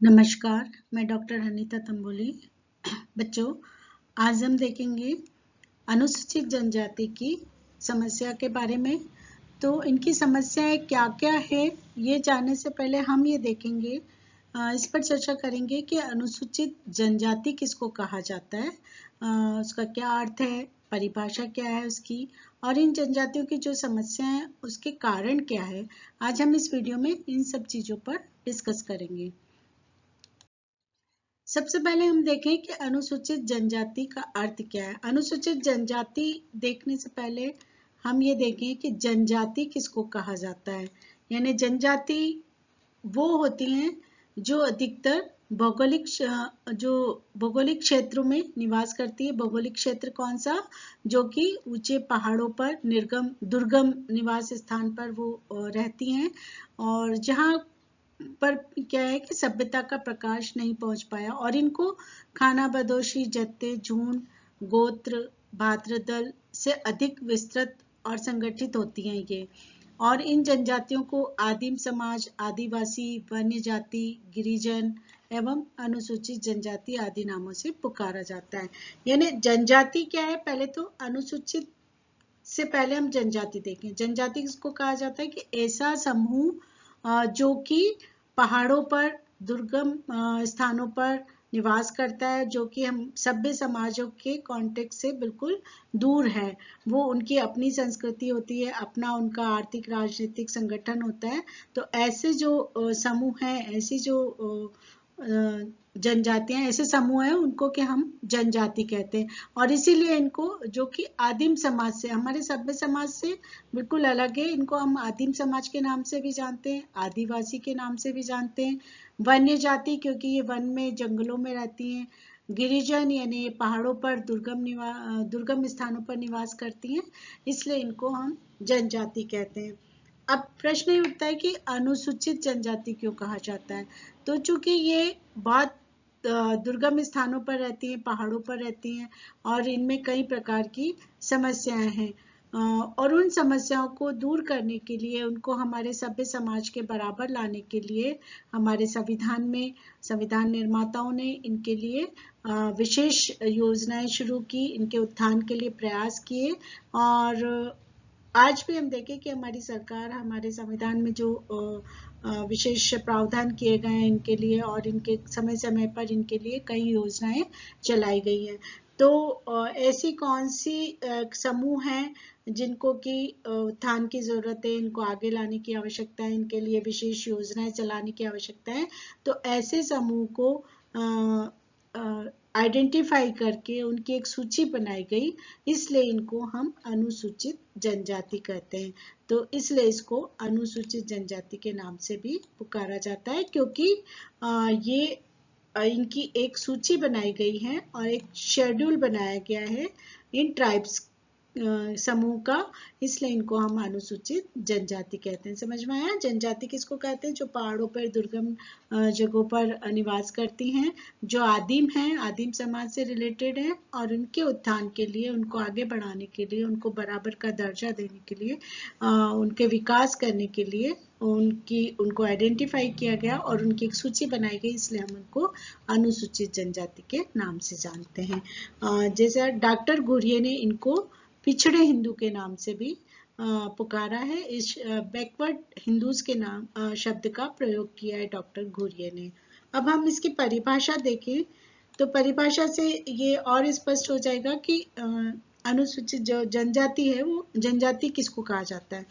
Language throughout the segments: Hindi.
नमस्कार, मैं डॉक्टर अनीता तंबोली। बच्चों, आज हम देखेंगे अनुसूचित जनजाति की समस्या के बारे में। तो इनकी समस्याएं क्या-क्या है, ये जानने से पहले हम ये देखेंगे, इस पर चर्चा करेंगे कि अनुसूचित जनजाति किसको कहा जाता है, उसका क्या अर्थ है, परिभाषा क्या है उसकी, और इन जनजातियों की जो समस्याएं हैं उसके कारण क्या है। आज हम इस वीडियो में इन सब चीज़ों पर डिस्कस करेंगे। सबसे पहले हम देखें कि अनुसूचित जनजाति का अर्थ क्या है। अनुसूचित जनजाति देखने से पहले हम ये देखें कि जनजाति किसको कहा जाता है। यानी जनजाति वो होती हैं जो अधिकतर भौगोलिक क्षेत्रों में निवास करती है। भौगोलिक क्षेत्र कौन सा? जो कि ऊंचे पहाड़ों पर दुर्गम निवास स्थान पर वो रहती हैं, और जहाँ पर क्या है कि सभ्यता का प्रकाश नहीं पहुंच पाया, और इनको खानाबदोशी, जत्ते, झुंड, गोत्र, भाद्रदल से अधिक विस्तृत और संगठित होती हैं ये। और इन जनजातियों को आदिम समाज, आदिवासी, वन्य जाति, गिरिजन एवं अनुसूचित जनजाति आदि नामों से पुकारा जाता है। यानी जनजाति क्या है? पहले तो अनुसूचित से पहले हम जनजाति देखें। जनजाति किसको कहा जाता है? कि ऐसा समूह जो कि पहाड़ों पर, दुर्गम स्थानों पर निवास करता है, जो कि हम सभ्य समाजों के कॉन्टेक्ट से बिल्कुल दूर है। वो उनकी अपनी संस्कृति होती है, अपना उनका आर्थिक राजनीतिक संगठन होता है। तो ऐसे जो समूह हैं, ऐसी जो जनजातियां, ऐसे समूह हैं, उनको कि हम जनजाति कहते हैं। और इसीलिए इनको, जो कि आदिम समाज से, हमारे सभ्य समाज से बिल्कुल अलग है, इनको हम आदिम समाज के नाम से भी जानते हैं, आदिवासी के नाम से भी जानते हैं। वन्य जाति क्योंकि ये वन में, जंगलों में रहती हैं। गिरिजन यानी ये पहाड़ों पर, दुर्गम स्थानों पर निवास करती हैं, इसलिए इनको हम जनजाति कहते हैं। अब प्रश्न ये उठता है कि अनुसूचित जनजाति क्यों कहा जाता है। तो चूंकि ये बहुत दुर्गम स्थानों पर रहती हैं, पहाड़ों पर रहती हैं, और इनमें कई प्रकार की समस्याएं हैं, और उन समस्याओं को दूर करने के लिए, उनको हमारे सभ्य समाज के बराबर लाने के लिए हमारे संविधान में, संविधान निर्माताओं ने इनके लिए विशेष योजनाएं शुरू की, इनके उत्थान के लिए प्रयास किए। और आज भी हम देखें कि हमारी सरकार, हमारे संविधान में जो विशेष प्रावधान किए गए हैं इनके लिए, और इनके समय समय पर इनके लिए कई योजनाएं चलाई गई हैं। तो ऐसी कौन सी समूह हैं जिनको कि उत्थान की जरूरत है, इनको आगे लाने की आवश्यकता है, इनके लिए विशेष योजनाएं चलाने की आवश्यकता है। तो ऐसे समूह को आइडेंटिफाई करके उनकी एक सूची बनाई गई, इसलिए इनको हम अनुसूचित जनजाति कहते हैं। तो इसलिए इसको अनुसूचित जनजाति के नाम से भी पुकारा जाता है, क्योंकि ये इनकी एक सूची बनाई गई है और एक शेड्यूल बनाया गया है इन ट्राइब्स समूह का, इसलिए इनको हम अनुसूचित जनजाति कहते हैं। समझ में आया? जनजाति किसको कहते हैं? जो पहाड़ों पर, दुर्गम जगहों पर निवास करती हैं, जो आदिम हैं, आदिम समाज से रिलेटेड हैं, और उनके उत्थान के लिए, उनको आगे बढ़ाने के लिए, उनको बराबर का दर्जा देने के लिए, उनके विकास करने के लिए उनको आइडेंटिफाई किया गया और उनकी एक सूची बनाई गई, इसलिए हम उनको अनुसूचित जनजाति के नाम से जानते हैं। जैसे डॉक्टर घुरिये ने इनको पिछड़े हिंदू के नाम से भी पुकारा है। इस बैकवर्ड हिंदूज के नाम शब्द का प्रयोग किया है डॉक्टर घुरिये ने। अब हम इसकी परिभाषा देखें तो परिभाषा से ये और स्पष्ट हो जाएगा कि अनुसूचित जो जनजाति है, वो जनजाति किसको कहा जाता है।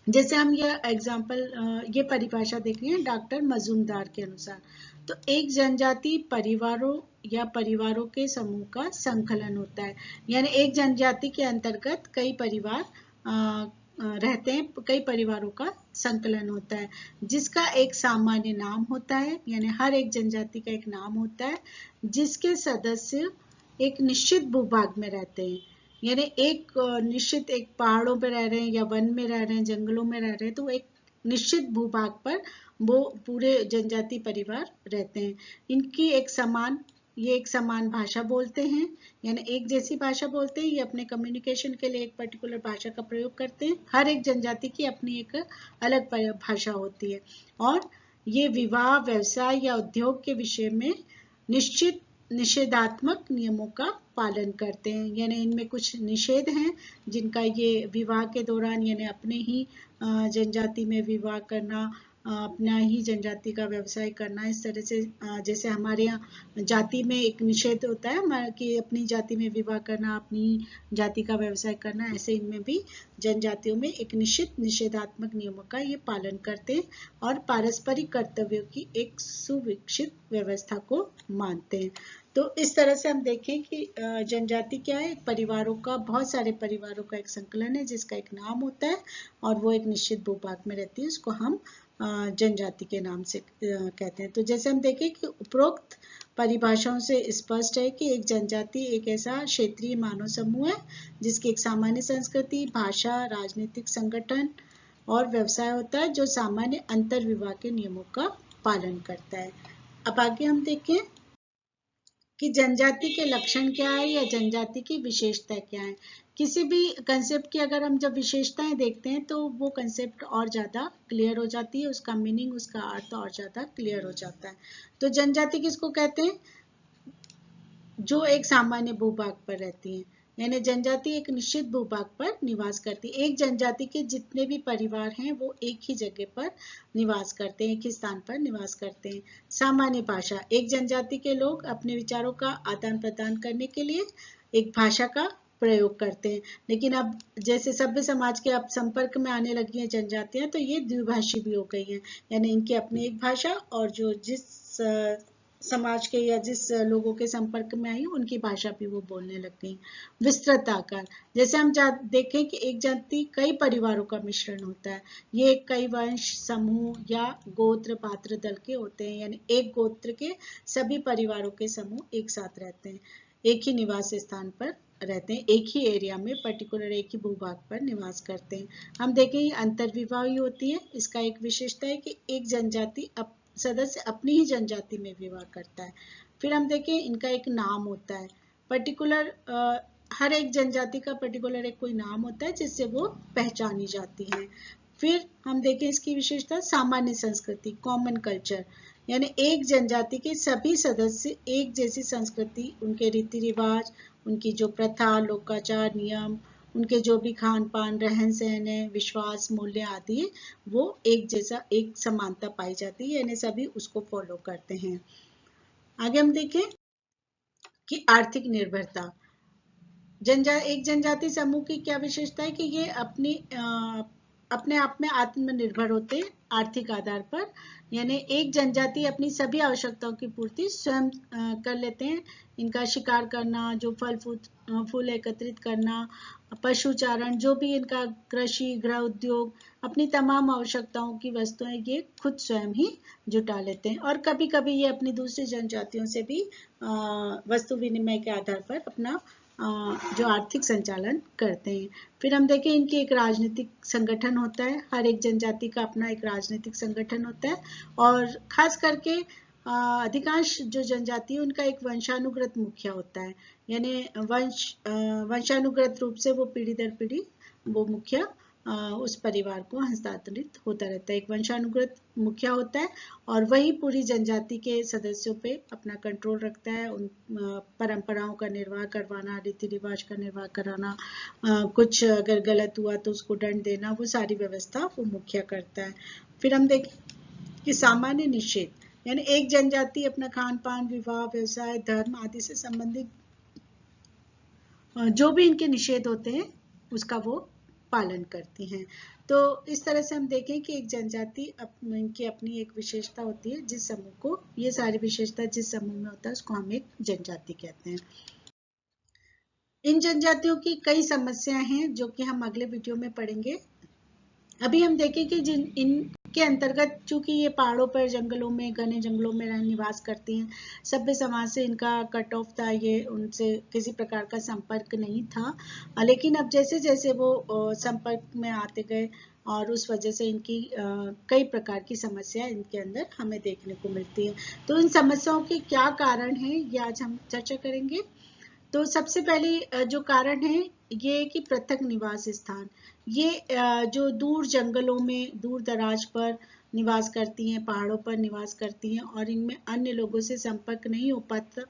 जैसे हम ये परिभाषा देख रहे हैं डॉक्टर मजूमदार के अनुसार, तो एक जनजाति परिवारों या परिवारों के समूह का संकलन होता है। यानी एक जनजाति के अंतर्गत कई परिवार रहते हैं, कई परिवारों का संकलन होता है, जिसका एक सामान्य नाम होता है। यानी हर एक जनजाति का एक नाम होता है, जिसके सदस्य एक निश्चित भूभाग में रहते हैं। यानी एक निश्चित, एक पहाड़ों पे रह रहे हैं, या वन में रह रहे हैं, जंगलों में रह रहे हैं, तो एक निश्चित भूभाग पर वो पूरे जनजाति परिवार रहते हैं। इनकी एक समान भाषा बोलते हैं, यानी एक जैसी भाषा बोलते हैं। ये अपने कम्युनिकेशन के लिए एक पर्टिकुलर भाषा का प्रयोग करते हैं। हर एक जनजाति की अपनी एक अलग भाषा होती है, और ये विवाह, व्यवसाय या उद्योग के विषय में निश्चित निषेधात्मक नियमों का पालन करते हैं। यानी इनमें कुछ निषेध हैं जिनका ये विवाह के दौरान यानी अपने ही जनजाति में विवाह करना, अपना ही जनजाति का व्यवसाय करना, इस तरह से जैसे हमारे यहाँ जाति में एक निषेध होता है कि अपनी जाति में विवाह करना, अपनी जाति का व्यवसाय करना, ऐसे इनमें भी जनजातियों में एक निश्चित निषेधात्मक नियमों का ये पालन करते हैं और पारस्परिक कर्तव्यों की एक सुविकसित व्यवस्था को मानते हैं। तो इस तरह से हम देखें कि जनजाति क्या है, परिवारों का, बहुत सारे परिवारों का एक संकलन है जिसका एक नाम होता है और वो एक निश्चित भूभाग में रहती है, उसको हम जनजाति के नाम से कहते हैं। तो जैसे हम देखें कि उपरोक्त परिभाषाओं से स्पष्ट है कि एक जनजाति एक ऐसा क्षेत्रीय मानव समूह है जिसकी एक सामान्य संस्कृति, भाषा, राजनीतिक संगठन और व्यवसाय होता है जो सामान्य अंतर विवाह के नियमों का पालन करता है। अब आगे हम देखें कि जनजाति के लक्षण क्या है या जनजाति की विशेषता क्या है। किसी भी कंसेप्ट की अगर हम जब विशेषताएं देखते हैं तो वो कंसेप्ट और ज़्यादा क्लियर हो जाती है, उसका मीनिंग, उसका अर्थ और ज़्यादा क्लियर हो जाता है। तो जनजाति किसको कहते हैं? जो एक सामान्य भूभाग पर रहती है, यानी जनजाति एक निश्चित भूभाग पर निवास करती है। एक जनजाति के जितने भी परिवार हैं वो एक ही जगह पर निवास करते हैं, एक ही स्थान पर निवास करते हैं। सामान्य भाषा, एक जनजाति के लोग अपने विचारों का आदान प्रदान करने के लिए एक भाषा का प्रयोग करते हैं। लेकिन अब जैसे सभ्य समाज के अब संपर्क में आने लगी हैं जनजातियां, तो ये द्विभाषी भी हो गई हैं, यानी इनकी अपनी एक भाषा और जो जिस समाज के या जिस लोगों के संपर्क में आई उनकी भाषा भी वो बोलने लग गई। विस्तृत आकार, जैसे हम देखें कि एक जाति कई परिवारों का मिश्रण होता है। ये कई वंश, समूह या गोत्र पात्र दल के होते हैं, यानी एक गोत्र के सभी परिवारों के समूह एक साथ रहते हैं, एक ही निवास स्थान पर रहते हैं, एक ही एरिया में पर्टिकुलर एक ही भूभाग पर निवास करते हैं। हम देखें अंतर्विवाह होती है। इसका एक विशेषता है कि एक जनजाति सदस्य अपनी ही जनजाति में विवाह करता है। फिर हम देखें इनका एक नाम होता है, पर्टिकुलर हर एक जनजाति का पर्टिकुलर एक कोई नाम होता है जिससे वो पहचानी जाती है। फिर हम देखें इसकी विशेषता, सामान्य संस्कृति, कॉमन कल्चर, यानी एक जनजाति के सभी सदस्य एक जैसी संस्कृति, उनके रीति रिवाज, उनकी जो प्रथा, लोकाचार, नियम, उनके जो भी खान पान, रहन सहन है, विश्वास, मूल्य आदि है, वो एक जैसा, एक समानता पाई जाती है, यानी सभी उसको फॉलो करते हैं। आगे हम देखें कि आर्थिक निर्भरता, एक जनजाति समूह की क्या विशेषता है कि ये अपने आप में आत्मनिर्भर होते हैं आर्थिक आधार पर, यानी एक जनजाति अपनी सभी आवश्यकताओं की पूर्ति स्वयं कर लेते हैं। इनका शिकार करना, जो फूल एकत्रित करना, पशुचारण, जो भी इनका कृषि, गृह उद्योग, अपनी तमाम आवश्यकताओं की वस्तुएं ये खुद स्वयं ही जुटा लेते हैं और कभी कभी ये अपनी दूसरी जनजातियों से भी वस्तु विनिमय के आधार पर अपना जो आर्थिक संचालन करते हैं। फिर हम देखें इनकी एक राजनीतिक संगठन होता है, हर एक जनजाति का अपना एक राजनीतिक संगठन होता है और खास करके अधिकांश जो जनजाति है उनका एक वंशानुगत मुखिया होता है, यानी वंशानुगत रूप से वो पीढ़ी दर पीढ़ी वो मुखिया उस परिवार को हस्तांतरित होता रहता है। एक वंशानुगत मुखिया होता है और वही पूरी जनजाति के सदस्यों पे अपना कंट्रोल रखता है, उन परंपराओं का निर्वाह करवाना, रीति रिवाज का निर्वाह कराना, कुछ अगर गलत हुआ तो उसको दंड देना, वो सारी व्यवस्था वो मुखिया करता है। फिर हम देखें कि सामान्य निषेध, यानी एक जनजाति अपना खान पान, विवाह, व्यवसाय, धर्म आदि से संबंधित जो भी इनके निषेध होते हैं उसका वो पालन करती हैं। तो इस तरह से हम देखें कि एक जनजाति की अपनी एक विशेषता होती है, जिस समूह को, ये सारी विशेषता जिस समूह में होता है उसको हम एक जनजाति कहते हैं। इन जनजातियों की कई समस्याएं हैं जो कि हम अगले वीडियो में पढ़ेंगे। अभी हम देखें कि इनके अंतर्गत चूंकि ये पहाड़ों पर, जंगलों में, घने जंगलों में निवास करती हैं, सभ्य समाज से इनका कट ऑफ था, ये उनसे किसी प्रकार का संपर्क नहीं था। लेकिन अब जैसे जैसे वो संपर्क में आते गए और उस वजह से इनकी कई प्रकार की समस्या इनके अंदर हमें देखने को मिलती है। तो इन समस्याओं के क्या कारण हैं ये आज हम चर्चा करेंगे। तो सबसे पहले जो कारण है ये कि पृथक निवास स्थान, ये जो दूर जंगलों में, दूर दराज पर निवास करती हैं, पहाड़ों पर निवास करती हैं और इनमें अन्य लोगों से संपर्क नहीं हो पाता।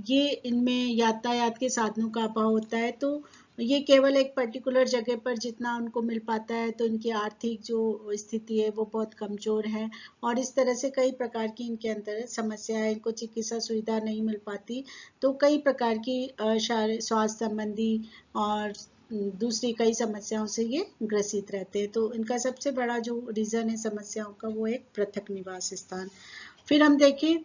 ये इनमें यातायात के साधनों का अभाव होता है, तो ये केवल एक पर्टिकुलर जगह पर जितना उनको मिल पाता है, तो इनकी आर्थिक जो स्थिति है वो बहुत कमजोर है और इस तरह से कई प्रकार की इनके अंदर समस्या है। इनको चिकित्सा सुविधा नहीं मिल पाती, तो कई प्रकार की स्वास्थ्य संबंधी और दूसरी कई समस्याओं से ये ग्रसित रहते हैं। तो इनका सबसे बड़ा जो रीजन है समस्याओं का वो एक पृथक निवास स्थान। फिर हम देखें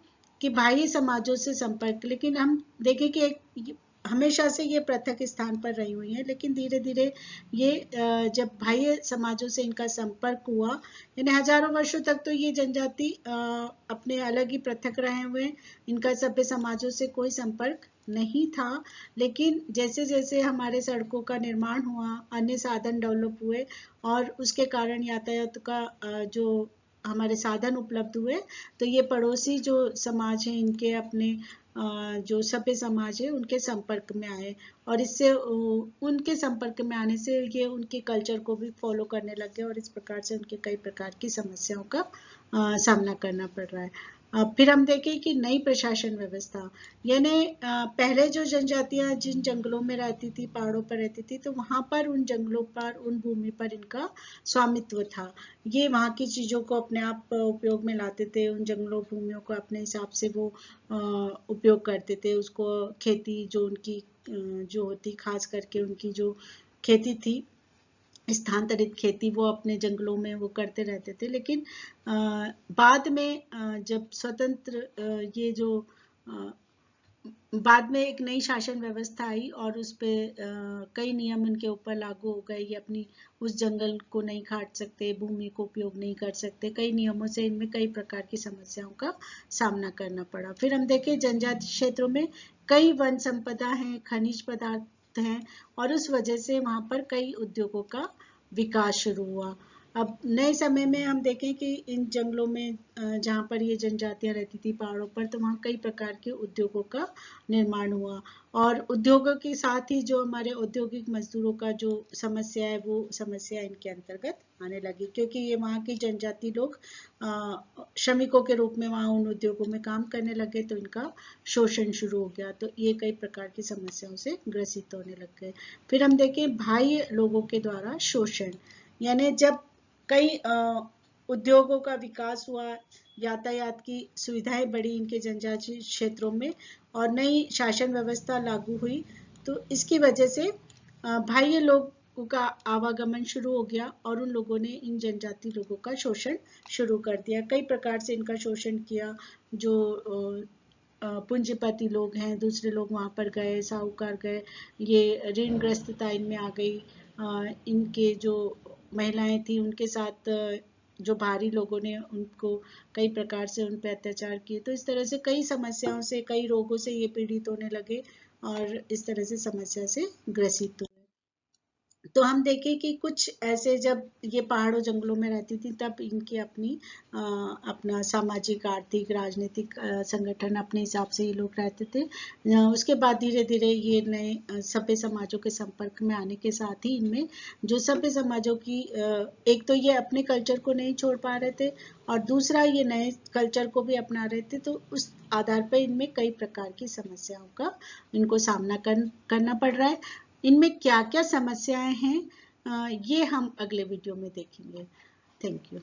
कि बाह्य समाजों से संपर्क, लेकिन हम देखें कि एक हमेशा से ये पृथक स्थान पर रही हुई है, लेकिन धीरे धीरे ये जब बाह्य समाजों से इनका संपर्क हुआ, यानी हजारों वर्षों तक तो ये जनजाति अपने अलग ही पृथक रहे हुए हैं, इनका सभ्य समाजों से कोई संपर्क नहीं था। लेकिन जैसे जैसे हमारे सड़कों का निर्माण हुआ, अन्य साधन डेवलप हुए और उसके कारण यातायात का जो हमारे साधन उपलब्ध हुए, तो ये पड़ोसी जो समाज है इनके अपने जो सभ्य समाज है उनके संपर्क में आए और इससे उनके संपर्क में आने से ये उनके कल्चर को भी फॉलो करने लग गए और इस प्रकार से उनके कई प्रकार की समस्याओं का सामना करना पड़ रहा है। फिर हम देखें कि नई प्रशासन व्यवस्था, यानी पहले जो जनजातियां जिन जंगलों में रहती थी, पहाड़ों पर रहती थी, तो वहां पर उन जंगलों पर, उन भूमि पर इनका स्वामित्व था। ये वहां की चीजों को अपने आप उपयोग में लाते थे, उन जंगलों भूमियों को अपने हिसाब से वो उपयोग करते थे। उसको खेती जो उनकी जो होती, खास करके उनकी जो खेती थी, स्थानांतरित खेती, वो अपने जंगलों में वो करते रहते थे। लेकिन बाद में जब स्वतंत्र ये जो बाद में एक नई शासन व्यवस्था आई और उस पे कई नियम इनके ऊपर लागू हो गए। ये अपनी उस जंगल को नहीं काट सकते, भूमि को उपयोग नहीं कर सकते, कई नियमों से इनमें कई प्रकार की समस्याओं का सामना करना पड़ा। फिर हम देखें जनजातीय क्षेत्रों में कई वन संपदा हैं, खनिज पदार्थ हैं और उस वजह से वहां पर कई उद्योगों का विकास शुरू हुआ। अब नए समय में हम देखें कि इन जंगलों में जहाँ पर ये जनजातियां रहती थी पहाड़ों पर, तो वहाँ कई प्रकार के उद्योगों का निर्माण हुआ और उद्योगों के साथ ही जो हमारे औद्योगिक मजदूरों का जो समस्या है वो समस्या इनके अंतर्गत आने लगी, क्योंकि ये वहाँ की जनजाति लोग श्रमिकों के रूप में वहाँ उन उद्योगों में काम करने लगे, तो इनका शोषण शुरू हो गया। तो ये कई प्रकार की समस्याओं से ग्रसित होने लग गए। फिर हम देखें बाह्य लोगों के द्वारा शोषण, यानी जब कई उद्योगों का विकास हुआ, यातायात की सुविधाएं बढ़ी इनके जनजातीय क्षेत्रों में और नई शासन व्यवस्था लागू हुई, तो इसकी वजह से बाह्य लोगों का आवागमन शुरू हो गया और उन लोगों ने इन जनजाति लोगों का शोषण शुरू कर दिया। कई प्रकार से इनका शोषण किया। जो पूंजीपति लोग हैं, दूसरे लोग वहां पर गए, साहूकार गए, ये ऋणग्रस्तता इनमें आ गई। इनके जो महिलाएं थी उनके साथ जो बाहरी लोगों ने उनको कई प्रकार से उन पर अत्याचार किए। तो इस तरह से कई समस्याओं से, कई रोगों से ये पीड़ित होने लगे और इस तरह से समस्या से ग्रसित हुए। तो हम देखें कि कुछ ऐसे, जब ये पहाड़ों जंगलों में रहती थी तब इनकी अपनी अपना सामाजिक, आर्थिक, राजनीतिक संगठन अपने हिसाब से ये लोग रहते थे। उसके बाद धीरे धीरे ये नए सभ्य समाजों के संपर्क में आने के साथ ही इनमें जो सभ्य समाजों की एक तो ये अपने कल्चर को नहीं छोड़ पा रहे थे और दूसरा ये नए कल्चर को भी अपना रहे थे, तो उस आधार पर इनमें कई प्रकार की समस्याओं का इनको सामना करना पड़ रहा है। इनमें क्या क्या समस्याएं हैं ये हम अगले वीडियो में देखेंगे। Thank you.